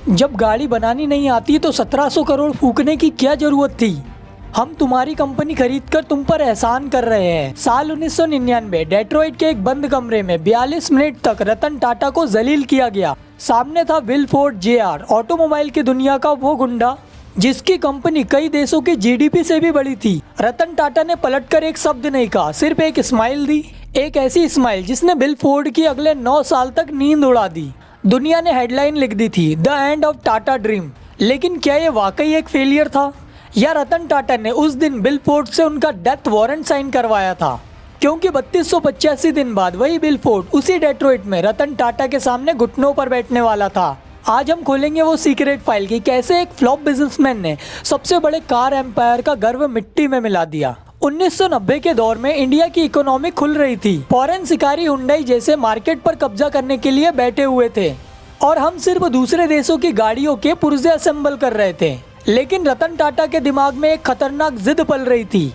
जब गाड़ी बनानी नहीं आती तो 1700 करोड़ फूकने की क्या जरूरत थी। हम तुम्हारी कंपनी खरीदकर तुम पर एहसान कर रहे हैं। साल 1999 डेट्रॉइट के एक बंद कमरे में 42 मिनट तक रतन टाटा को जलील किया गया। सामने था विलफोर्ड जेआर, ऑटोमोबाइल की दुनिया का वो गुंडा जिसकी कंपनी कई देशों की जीडीपी से भी बड़ी थी। रतन टाटा ने पलटकर एक शब्द नहीं कहा, सिर्फ एक स्माइल दी। एक ऐसी स्माइल जिसने विलफोर्ड की अगले 9 साल तक नींद उड़ा दी। दुनिया ने हेडलाइन लिख दी थी, the end of Tata dream. लेकिन क्या ये वाकई एक फेलियर था, या रतन टाटा ने उस दिन विलफोर्ड से उनका डेथ वारंट साइन करवाया था? क्योंकि 3285 दिन बाद वही विलफोर्ड उसी डेट्रॉइट में रतन टाटा के सामने घुटनों पर बैठने वाला था। आज हम खोलेंगे वो सीक्रेट फाइल की कैसे एक फ्लॉप बिजनेसमैन ने सबसे बड़े कार एम्पायर का गर्व मिट्टी में मिला दिया। 1990 के दौर में इंडिया की इकोनॉमी खुल रही थी। फॉरेन शिकारी हुंडई जैसे मार्केट पर कब्जा करने के लिए बैठे हुए थे और हम सिर्फ दूसरे देशों की गाड़ियों के पुर्जे असेंबल कर रहे थे। लेकिन रतन टाटा के दिमाग में एक खतरनाक जिद पल रही थी,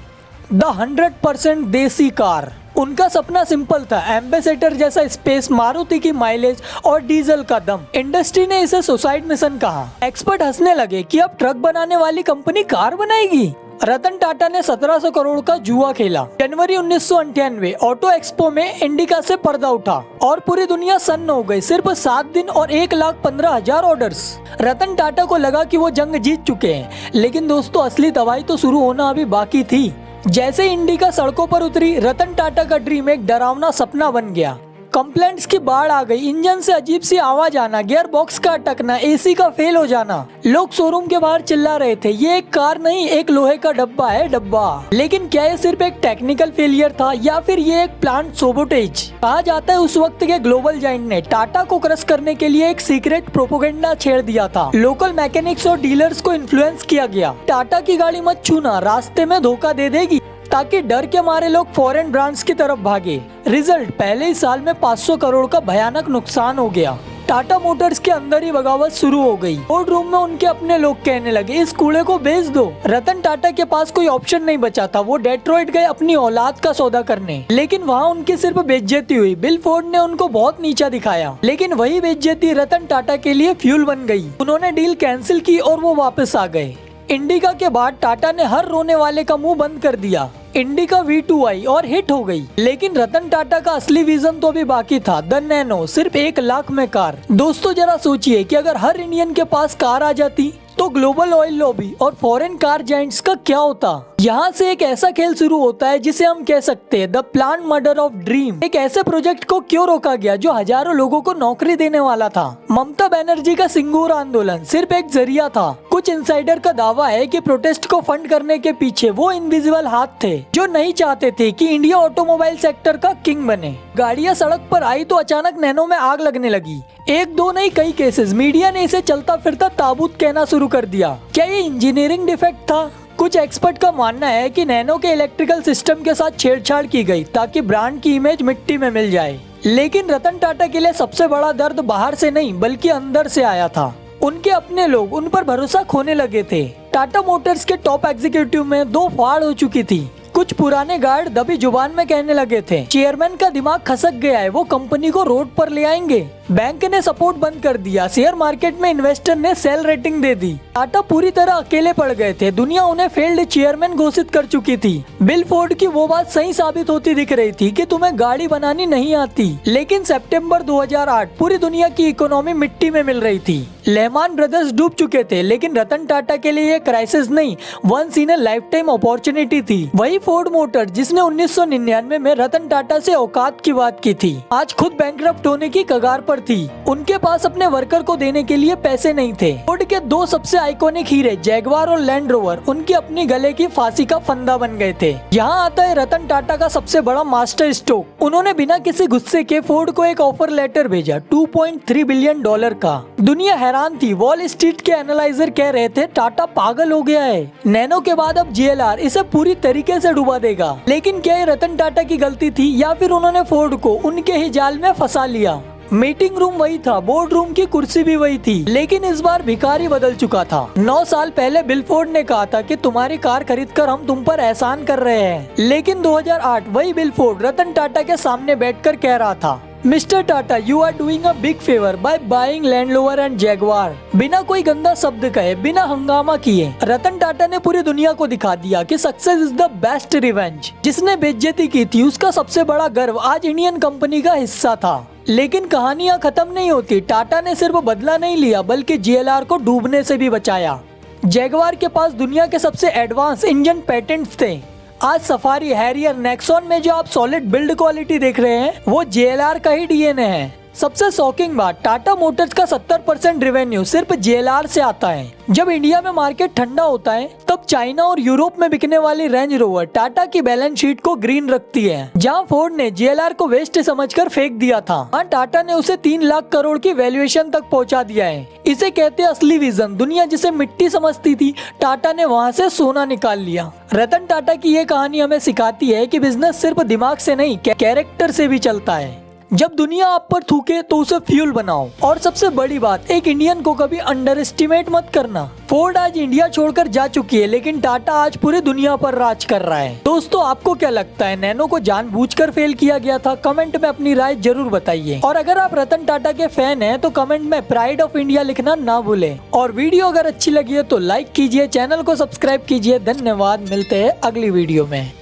द 100% देसी कार। उनका सपना सिंपल था, एम्बेसडर जैसा स्पेस, मारुति की माइलेज और डीजल का दम। इंडस्ट्री ने इसे सुसाइड मिशन कहा। एक्सपर्ट हंसने लगे कि अब ट्रक बनाने वाली कंपनी कार बनाएगी। रतन टाटा ने 1700 करोड़ का जुआ खेला। जनवरी 1998 ऑटो एक्सपो में इंडिका से पर्दा उठा और पूरी दुनिया सन्न हो गई। सिर्फ 7 दिन और 1,15,000 ऑर्डर्स। रतन टाटा को लगा कि वो जंग जीत चुके हैं, लेकिन दोस्तों असली तबाही तो शुरू होना अभी बाकी थी। जैसे इंडिका सड़कों पर उतरी, रतन टाटा का ड्रीम एक डरावना सपना बन गया। कंप्लेंट्स की बाढ़ आ गई, इंजन से अजीब सी आवाज आना, गियर बॉक्स का अटकना, एसी का फेल हो जाना। लोग शोरूम के बाहर चिल्ला रहे थे, ये एक कार नहीं, एक लोहे का डब्बा है, डब्बा। लेकिन क्या ये सिर्फ एक टेक्निकल फेलियर था या फिर ये एक प्लांट सोबोटेज? कहा जाता है उस वक्त के ग्लोबल जाइंट ने टाटा को क्रश करने के लिए एक सीक्रेट प्रोपोगेंडा छेड़ दिया था। लोकल मैकेनिक्स और डीलर्स को इन्फ्लुएंस किया गया, टाटा की गाड़ी मत छूना, रास्ते में धोखा दे देगी, ताकि डर के मारे लोग फॉरेन ब्रांड्स की तरफ भागे। रिजल्ट, पहले ही साल में 500 करोड़ का भयानक नुकसान हो गया। टाटा मोटर्स के अंदर ही बगावत शुरू हो गई। बोर्ड रूम में उनके अपने लोग कहने लगे, इस कूड़े को बेच दो। रतन टाटा के पास कोई ऑप्शन नहीं बचा था। वो डेट्रॉइट गए अपनी औलाद का सौदा करने, लेकिन वहाँ उनकी सिर्फ बेइज्जती हुई। विलफोर्ड ने उनको बहुत नीचा दिखाया, लेकिन वही बेइज्जती रतन टाटा के लिए फ्यूल बन गई। उन्होंने डील कैंसिल की और वो वापस आ गए। इंडिका के बाद टाटा ने हर रोने वाले का मुंह बंद कर दिया। इंडिका V2 आई और हिट हो गई। लेकिन रतन टाटा का असली विजन तो अभी बाकी था, द नैनो, सिर्फ 1 लाख में कार। दोस्तों जरा सोचिए कि अगर हर इंडियन के पास कार आ जाती तो ग्लोबल ऑयल लॉबी और फॉरेन कार जाइंट्स का क्या होता। यहाँ से एक ऐसा खेल शुरू होता है जिसे हम कह सकते हैं the plan murder of dream. एक ऐसे प्रोजेक्ट को क्यों रोका गया जो हजारों लोगों को नौकरी देने वाला था। ममता बनर्जी का सिंगूर आंदोलन सिर्फ एक जरिया था। कुछ इनसाइडर का दावा है कि प्रोटेस्ट को फंड करने के पीछे वो इनविजिबल हाथ थे जो नहीं चाहते थे कि इंडिया ऑटोमोबाइल सेक्टर का किंग बने। गाड़ियां सड़क पर आई तो अचानक नैनो में आग लगने लगी। एक दो नहीं, कई केसेस। मीडिया ने इसे चलता फिरता ताबूत कहना शुरू कर दिया। क्या ये इंजीनियरिंग डिफेक्ट था? कुछ एक्सपर्ट का मानना है कि नैनो के इलेक्ट्रिकल सिस्टम के साथ छेड़छाड़ की गई ताकि ब्रांड की इमेज मिट्टी में मिल जाए। लेकिन रतन टाटा के लिए सबसे बड़ा दर्द बाहर से नहीं बल्कि अंदर से आया था। उनके अपने लोग उन पर भरोसा खोने लगे थे। टाटा मोटर्स के टॉप एग्जीक्यूटिव में 2 फाड़ हो चुकी थी। कुछ पुराने गार्ड दबी जुबान में कहने लगे थे, चेयरमैन का दिमाग खसक गया है, वो कंपनी को रोड पर ले आएंगे। बैंक ने सपोर्ट बंद कर दिया। शेयर मार्केट में इन्वेस्टर ने सेल रेटिंग दे दी। टाटा पूरी तरह अकेले पड़ गए थे। दुनिया उन्हें फेल्ड चेयरमैन घोषित कर चुकी थी। विलफोर्ड की वो बात सही साबित होती दिख रही थी कि तुम्हें गाड़ी बनानी नहीं आती। लेकिन सितंबर 2008 पूरी दुनिया की इकोनॉमी मिट्टी में मिल रही थी। लेहमान ब्रदर्स डूब चुके थे, लेकिन रतन टाटा के लिए ये क्राइसिस नहीं, once in a life time opportunity थी। वही फोर्ड मोटर जिसने 1999 में रतन टाटा से औकात की बात की थी, आज खुद बैंकरप्ट होने की कगार पर थी। उनके पास अपने वर्कर को देने के लिए पैसे नहीं थे। फोर्ड के 2 सबसे आइकॉनिक हीरे जैगवार और लैंड रोवर उनकी अपनी गले की फांसी का फंदा बन गए थे। यहाँ आता है रतन टाटा का सबसे बड़ा मास्टर स्ट्रोक। उन्होंने बिना किसी गुस्से के फोर्ड को एक ऑफर लेटर भेजा $2.3 बिलियन का। दुनिया हैरान थी। वॉल स्ट्रीट के एनालाइजर कह रहे थे टाटा पागल हो गया है। नैनो के बाद अब JLR इसे पूरी तरीके से डुबा देगा। लेकिन क्या ये रतन टाटा की गलती थी या फिर उन्होंने फोर्ड को उनके ही जाल में फंसा लिया? मीटिंग रूम वही था, बोर्ड रूम की कुर्सी भी वही थी, लेकिन इस बार भिखारी बदल चुका था। 9 साल पहले विलफोर्ड ने कहा था कि तुम्हारी कार खरीदकर हम तुम पर एहसान कर रहे हैं, लेकिन 2008 वही विलफोर्ड रतन टाटा के सामने बैठकर कह रहा था, mister Tata, you are doing a big favour by buying Land Rover and Jaguar. बिना कोई गंदा शब्द कहे, बिना हंगामा किए रतन टाटा ने पूरी दुनिया को दिखा दिया कि success is the best revenge. जिसने बेइज्जती की थी उसका सबसे बड़ा गर्व आज इंडियन कंपनी का हिस्सा था। लेकिन कहानियां खत्म नहीं होती। टाटा ने सिर्फ बदला नहीं लिया बल्कि JLR को डूबने से भी बचाया। जैगवार के पास दुनिया के सबसे एडवांस इंजन पेटेंट्स थे। आज सफारी, हैरियर, नेक्सॉन में जो आप सॉलिड बिल्ड क्वालिटी देख रहे हैं वो JLR का ही DNA है। सबसे शॉकिंग बात, टाटा मोटर्स का 70% रेवेन्यू सिर्फ JLR से आता है। जब इंडिया में मार्केट ठंडा होता है तब चाइना और यूरोप में बिकने वाली रेंज रोवर टाटा की बैलेंस शीट को ग्रीन रखती है। जहां फोर्ड ने JLR को वेस्ट समझकर फेंक दिया था, वहां टाटा ने उसे 3 लाख करोड़ की वैल्यूएशन तक पहुंचा दिया है। इसे कहते हैं असली विजन। दुनिया जिसे मिट्टी समझती थी, टाटा ने वहां से सोना निकाल लिया। रतन टाटा की ये कहानी हमें सिखाती है कि बिजनेस सिर्फ दिमाग से नहीं, कैरेक्टर से भी चलता है। जब दुनिया आप पर थूके तो उसे फ्यूल बनाओ। और सबसे बड़ी बात, एक इंडियन को कभी अंडर एस्टिमेट मत करना। फोर्ड आज इंडिया छोड़कर जा चुकी है, लेकिन टाटा आज पूरी दुनिया पर राज कर रहा है। दोस्तों, आपको क्या लगता है, नैनो को जानबूझकर फेल किया गया था? कमेंट में अपनी राय जरूर बताइए। और अगर आप रतन टाटा के फैन हैं तो कमेंट में प्राइड ऑफ इंडिया लिखना ना भूलें। और वीडियो अगर अच्छी लगी है तो लाइक कीजिए, चैनल को सब्सक्राइब कीजिए। धन्यवाद, मिलते हैं अगली वीडियो में।